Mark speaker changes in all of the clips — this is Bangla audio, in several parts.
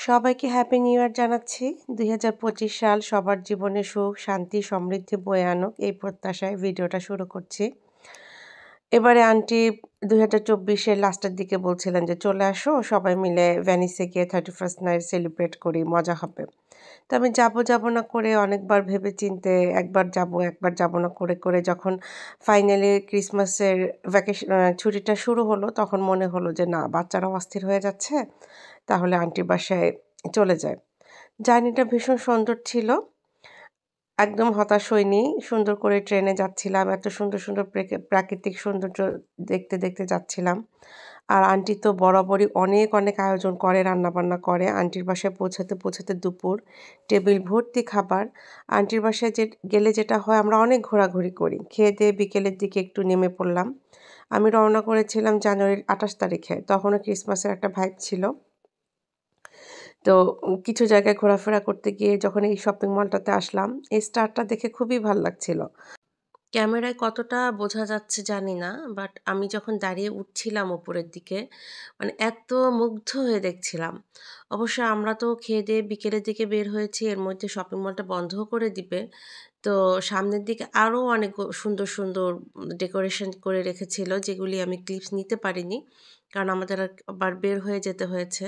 Speaker 1: সবাইকে হ্যাপি নিউ ইয়ার জানাচ্ছি। ২০২৫ সাল সবার জীবনে সুখ, শান্তি, সমৃদ্ধি বয়ে আনুক এই প্রত্যাশায় ভিডিওটা শুরু করছি। এবারে আন্টি ২০২৪-এর লাস্টের দিকে বলছিলেন যে, "চলে আসো, সবাই মিলে ভেনিসে গিয়ে 31st নাইট সেলিব্রেট করি, মজা হবে।" তো আমি যাব না করে অনেকবার ভেবেচিন্তে একবার যাব না করে যখন ফাইনালি ক্রিসমাসের ছুটিটা শুরু হলো, তখন মনে হলো যে না, বাচ্চারাও অস্থির হয়ে যাচ্ছে, তাহলে আন্টির বাসায় চলে যাই। জার্নিটা ভীষণ সুন্দর ছিল। একদম হতাশ হইনি। সুন্দর করে ট্রেনে যাচ্ছিলাম। এত সুন্দর প্রাকৃতিক সৌন্দর্য দেখতে যাচ্ছিলাম। আর আন্টি তো বরাবরই অনেক আয়োজন করে, রান্নাবান্না করে। আন্টির বাসায় পৌঁছাতে দুপুর। টেবিল ভর্তি খাবার। আন্টির বাসায় গেলে যেটা হয়, আমরা অনেক ঘোরাঘুরি করি। খেয়ে-দেয়ে বিকেলের দিকে একটু নেমে পড়লাম। আমি রওনা করেছিলাম জানুয়ারির ২৮ তারিখে। তখনও ক্রিসমাসের একটা ভাইব ছিল। তো কিছু জায়গায় ঘোরাফেরা করতে গিয়ে যখন এই শপিং মলটাতে আসলাম, এই স্টারটা দেখে খুবই ভাল লাগছিল। ক্যামেরায় কতটা বোঝা যাচ্ছে জানি না, বাট আমি যখন দাঁড়িয়ে উঠছিলাম উপরের দিকে, মানে এত মুগ্ধ হয়ে দেখছিলাম। অবশ্য আমরা তো খেয়ে-দেয়ে বিকেলের দিকে বের হয়েছি, এর মধ্যে শপিং মলটা বন্ধও করে দিবে। তো সামনের দিকে আরও অনেক সুন্দর ডেকোরেশন করে রেখেছিল, যেগুলি আমি ক্লিপস নিতে পারিনি। কারণ আমাদের আবার বের হয়ে যেতে হয়েছে।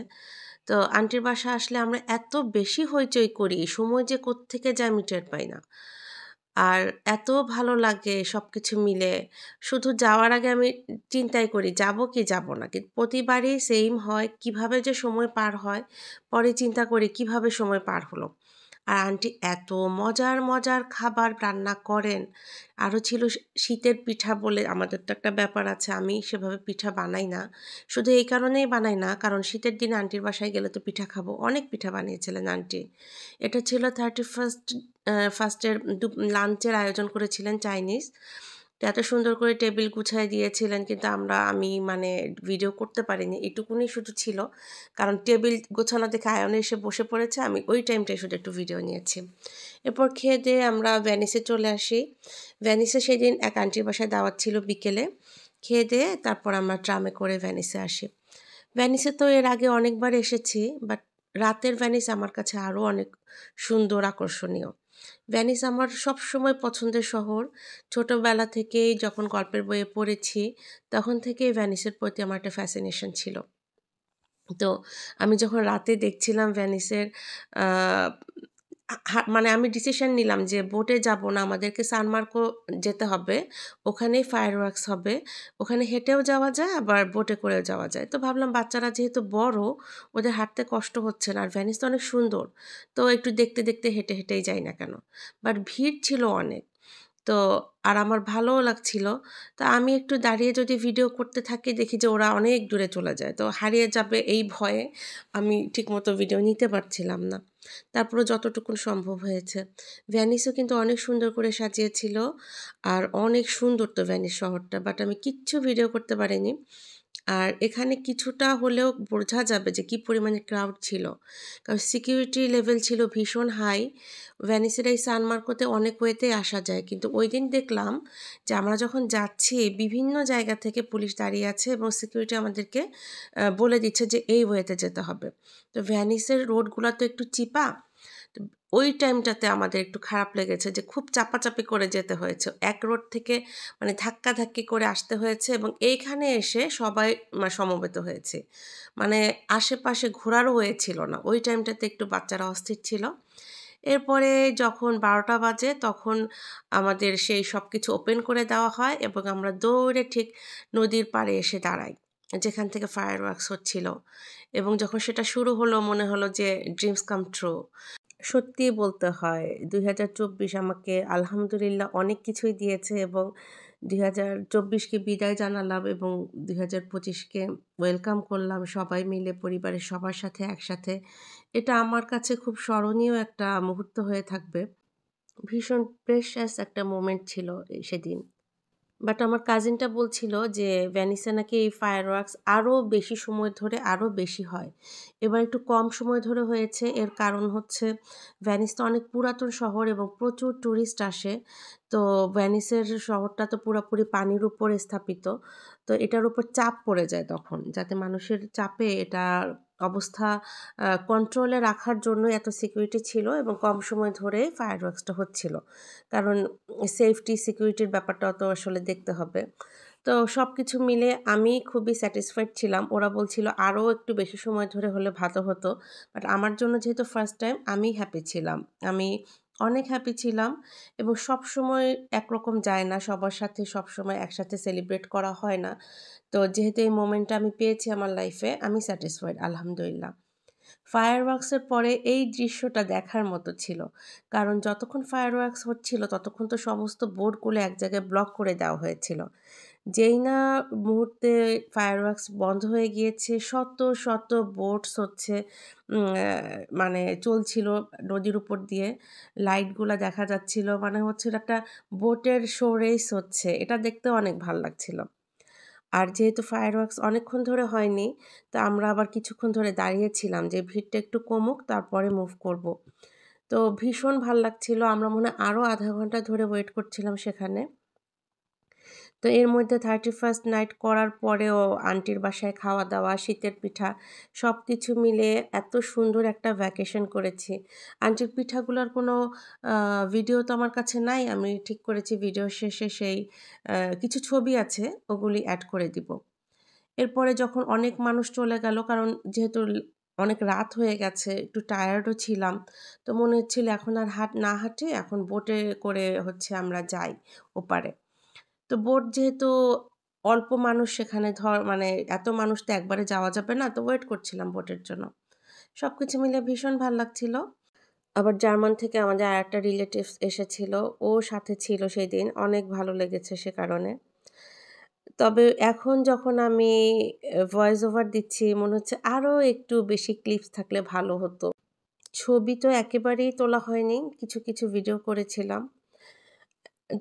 Speaker 1: তো আন্টির বাসায় আসলে আমরা এত বেশি হইচই করি, সময় যে কোত্থেকে যায় আমি টের পাই না। আর এত ভালো লাগে সবকিছু মিলে। শুধু যাওয়ার আগে আমি চিন্তাই করি যাব কি যাব না। কিন্তু প্রতিবারই সেইম হয়, কিভাবে যে সময় পার হয়, পরে চিন্তা করি কিভাবে সময় পার হলো। আর আন্টি এত মজার খাবার রান্না করেন। আরও ছিল শীতের পিঠা বলে আমাদের তো একটা ব্যাপার আছে। আমি সেভাবে পিঠা বানাই না। শুধু এই কারণেই বানাই না, কারণ শীতের দিনে আন্টির বাসায় গেলে তো পিঠা খাবো। অনেক পিঠা বানিয়েছিলেন আন্টি। এটা ছিল 31st এর লাঞ্চের আয়োজন করেছিলেন চাইনিজ। তো এত সুন্দর করে টেবিল গুছায় দিয়েছিলেন, কিন্তু আমি মানে ভিডিও করতে পারিনি। এটুকুনি শুধু ছিল। কারণ টেবিল গোছানো দেখে আয়ন এসে বসে পড়েছে। আমি ওই টাইমটায় শুধু একটু ভিডিও নিয়েছি। এরপর খেয়ে-দেয়ে আমরা ভেনিসে চলে আসি। ভেনিসে সেদিন এক আন্টির বাসায় দাওয়াত ছিল বিকেলে। খেয়ে-দেয়ে তারপর আমরা ট্রামে করে ভেনিসে আসি। ভেনিসে তো এর আগে অনেকবার এসেছি, বাট রাতের ভেনিস আমার কাছে আরও অনেক সুন্দর, আকর্ষণীয়। ভেনিস আমার সবসময় পছন্দের শহর। ছোটবেলা থেকেই যখন গল্পের বইয়ে পড়েছি, তখন থেকেই ভেনিসের প্রতি আমার একটা ফ্যাসিনেশন ছিল। তো আমি যখন রাতে দেখছিলাম ভেনিসের আ মানে আমি ডিসিশন নিলাম যে বোটে যাব না, আমাদেরকে সান মার্কো যেতে হবে। ওখানেই ফায়ার ওয়ার্কস হবে। ওখানে হেঁটেও যাওয়া যায়, আবার বোটে করেও যাওয়া যায়। তো ভাবলাম বাচ্চারা যেহেতু বড়, ওদের হাঁটতে কষ্ট হচ্ছে না। আর ভেনিস তো অনেক সুন্দর। তো একটু দেখতে হেঁটেই যাই না কেন? বাট ভিড় ছিল অনেক। তো আর আমার ভালোও লাগছিল। তো আমি একটু দাঁড়িয়ে যদি ভিডিও করতে থাকি, দেখি যে ওরা অনেক দূরে চলে যায়। তো হারিয়ে যাবে এই ভয়ে আমি ঠিকমতো ভিডিও নিতে পারছিলাম না। তারপরেও যতটুকুন সম্ভব হয়েছে। ভেনিসও কিন্তু অনেক সুন্দর করে সাজিয়েছিল। আর অনেক সুন্দর তো ভেনিস শহরটা। বাট আমি কিচ্ছু ভিডিও করতে পারিনি। আর এখানে কিছুটা হলেও বোঝা যাবে যে কি পরিমাণে ক্রাউড ছিল। কারণ সিকিউরিটি লেভেল ছিল ভীষণ হাই। ভেনিসের এই সান মার্কোতে অনেক ওয়েতেই আসা যায়। কিন্তু ঐদিন দেখলাম যে আমরা যখন যাচ্ছি, বিভিন্ন জায়গা থেকে পুলিশ দাঁড়িয়ে আছে এবং সিকিউরিটি আমাদেরকে বলে দিচ্ছে যে এই ওয়েতে যেতে হবে। তো ভেনিসের রোডগুলা তো একটু চিপা। তো ওই টাইমটাতে আমাদের একটু খারাপ লেগেছে যে খুব চাপাচাপি করে যেতে হয়েছে। এক রোড থেকে মানে ধাক্কাধাক্কি করে আসতে হয়েছে এবং এইখানে এসে সবাই সমবেত হয়েছে। মানে আশেপাশে ঘোরারও ওয়ে ছিল না। ওই টাইমটাতে একটু বাচ্চারা অস্থির ছিল। এরপরে যখন ১২টা বাজে, তখন আমাদের সেই সবকিছু ওপেন করে দেওয়া হয় এবং আমরা দৌড়ে ঠিক নদীর পাড়ে এসে দাঁড়াই, যেখান থেকে ফায়ার ওয়ার্কস হচ্ছিল। এবং যখন সেটা শুরু হলো, মনে হলো যে ড্রিমস কাম ট্রু। সত্যিই বলতে হয় ২০২৪ আমাকে আলহামদুলিল্লাহ অনেক কিছুই দিয়েছে এবং ২০২৪কে বিদায় জানালাম এবং ২০২৫কে ওয়েলকাম করলাম সবাই মিলে, পরিবারের সবার সাথে একসাথে। এটা আমার কাছে খুব স্মরণীয় একটা মুহূর্ত হয়ে থাকবে। ভীষণ প্রেশাস একটা মোমেন্ট ছিল সেদিন। বাট আমার কাজিনটা বলছিল যে ভেনিসে নাকি এই ফায়ার ওয়ার্কস আরও বেশি সময় ধরে আরও বেশি হয়। এবার একটু কম সময় ধরে হয়েছে। এর কারণ হচ্ছে ভেনিস তো অনেক পুরাতন শহর এবং প্রচুর টুরিস্ট আসে। তো ভেনিসের শহরটা তো পুরাপুরি পানির উপরে স্থাপিত। তো এটার উপর চাপ পড়ে যায় তখন, যাতে মানুষের চাপে এটা অবস্থা কন্ট্রোলে রাখার জন্য এত সিকিউরিটি ছিল এবং কম সময় ধরে ফায়ারওয়ার্কসটা হচ্ছিল। কারণ সেফটি সিকিউরিটির ব্যাপারটাও তো আসলে দেখতে হবে। তো সব কিছু মিলে আমি খুবই স্যাটিসফাইড ছিলাম। ওরা বলছিল আরও একটু বেশি সময় ধরে হলে ভালো হতো। বাট আমার জন্য যেহেতু ফার্স্ট টাইম আমি হ্যাপি ছিলাম। আমি অনেক হ্যাপি ছিলাম এবং সবসময় একরকম যায় না। সবার সাথে সবসময় একসাথে সেলিব্রেট করা হয় না। তো যেহেতু এই মোমেন্টটা আমি পেয়েছি আমার লাইফে আমি স্যাটিসফাইড আলহামদুলিল্লাহ। ফায়ারওয়ার্কসের পরে এই দৃশ্যটা দেখার মতো ছিল। কারণ যতক্ষণ ফায়ারওয়ার্কস হচ্ছিল ততক্ষণ তো সমস্ত বোর্ডগুলো এক জায়গায় ব্লক করে দেওয়া হয়েছিল। যেই না মুহূর্তে ফায়ারওয়ার্কস বন্ধ হয়ে গিয়েছে শত, শত বোটস হচ্ছে মানে চলছিল নদীর উপর দিয়ে। লাইটগুলা দেখা যাচ্ছিল। মানে হচ্ছিল একটা বোটের শো রেস হচ্ছে। এটা দেখতেও অনেক ভাল লাগছিল। আর যেহেতু ফায়ারওয়ার্কস অনেকক্ষণ ধরে হয়নি, তো আমরা আবার কিছুক্ষণ ধরে দাঁড়িয়েছিলাম যে ভিড়টা একটু কমুক তারপরে মুভ করব। তো ভীষণ ভাল লাগছিল। আমরা মনে হয় আরও আধা ঘন্টা ধরে ওয়েট করছিলাম সেখানে। তো এর মধ্যে 31st নাইট করার পরেও আন্টির বাসায় খাওয়া-দাওয়া, শীতের পিঠা সবকিছু মিলে এত সুন্দর একটা ভ্যাকেশন করেছি। আন্টির পিঠাগুলোর কোনো আ ভিডিও তো আমার কাছে নাই। আমি ঠিক করেছি ভিডিও শেষে সেই কিছু ছবি আছে ওগুলি এড করে দিব। এরপরে যখন অনেক মানুষ চলে গেল কারণ যেহেতু অনেক রাত হয়ে গেছে, একটু টায়ার্ডও ছিলাম। তো মনে হচ্ছিল এখন আর না হাঁটে এখন বোটে করে হচ্ছে আমরা যাই ওপারে। তো বোট যেহেতু অল্প মানুষ সেখানে মানে এত মানুষ তো একবারে যাওয়া যাবে না। তো ওয়েট করছিলাম বোটের জন্য। সবকিছু মিলে ভীষণ ভাল লাগছিল। আবার জার্মান থেকে আমাদের আরেকটা রিলেটিভস এসেছিল। ও সাথে ছিল সেদিন। অনেক ভালো লেগেছে সে কারণে। তবে এখন যখন আমি ভয়েস ওভার দিচ্ছি মনে হচ্ছে আরো একটু বেশি ক্লিপস থাকলে ভালো হতো। ছবি তো একেবারেই তোলা হয়নি। কিছু, কিছু ভিডিও করেছিলাম।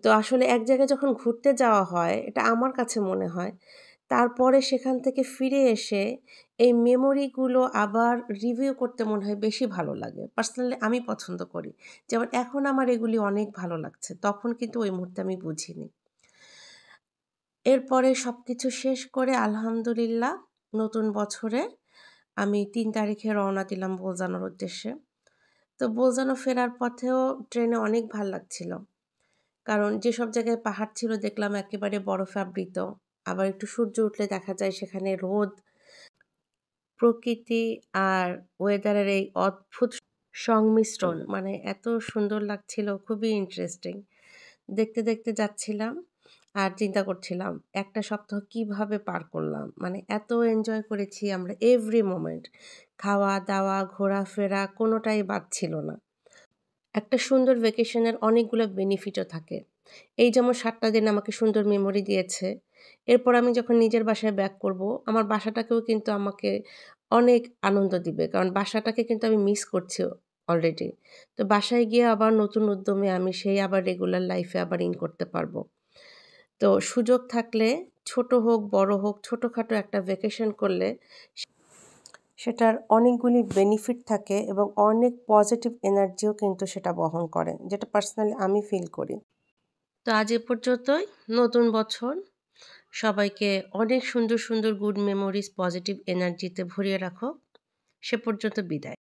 Speaker 1: তো আসলে এক জায়গায় যখন ঘুরতে যাওয়া হয়, এটা আমার কাছে মনে হয়, তারপরে সেখান থেকে ফিরে এসে এই মেমোরিগুলো আবার রিভিউ করতে মনে হয় বেশি ভালো লাগে। পার্সোনালি আমি পছন্দ করি। যেমন এখন আমার এগুলি অনেক ভালো লাগছে। তখন কিন্তু ওই মুহূর্তে আমি বুঝিনি। এরপরে সবকিছু শেষ করে আলহামদুলিল্লাহ নতুন বছরে আমি ৩ তারিখে রওনা দিলাম বোলজানোর উদ্দেশ্যে। তো বোলজানো ফেরার পথেও ট্রেনে অনেক ভাল লাগছিল। কারণ যেসব জায়গায় পাহাড় ছিল দেখলাম একেবারে বরফে আবৃত। আবার একটু সূর্য উঠলে দেখা যায় সেখানে রোদ, প্রকৃতি আর ওয়েদারের এই অদ্ভুত সংমিশ্রণ মানে এত সুন্দর লাগছিল, খুবই ইন্টারেস্টিং। দেখতে, দেখতে যাচ্ছিলাম আর চিন্তা করছিলাম একটা সপ্তাহ কিভাবে পার করলাম। মানে এত এনজয় করেছি আমরা এভরি মোমেন্ট। খাওয়া-দাওয়া, ঘোরাফেরা কোনোটাই বাদ ছিল না। একটা সুন্দর ভ্যাকেশনের অনেকগুলো বেনিফিটও থাকে। এই যেমন ৭ টা দিন আমাকে সুন্দর মেমোরি দিয়েছে। এরপর আমি যখন নিজের বাসায় ব্যাক করব, আমার বাসাটাকেও কিন্তু আমাকে অনেক আনন্দ দিবে। কারণ বাসাটাকে কিন্তু আমি মিস করছি অলরেডি। তো বাসায় গিয়ে আবার নতুন উদ্যমে আমি সেই আবার রেগুলার লাইফে আবার ইন করতে পারব। তো সুযোগ থাকলে ছোট হোক, বড় হোক, ছোটখাটো একটা ভ্যাকেশন করলে সেটার অনেকগুলি বেনিফিট থাকে এবং অনেক পজিটিভ এনার্জিও কিন্তু সেটা বহন করে, যেটা পার্সোনালি আমি ফিল করি। তো আজ এ পর্যন্তই। নতুন বছর সবাইকে অনেক সুন্দর, সুন্দর গুড মেমোরিজ, পজিটিভ এনার্জিতে ভরিয়ে রাখো। সে পর্যন্ত বিদায়।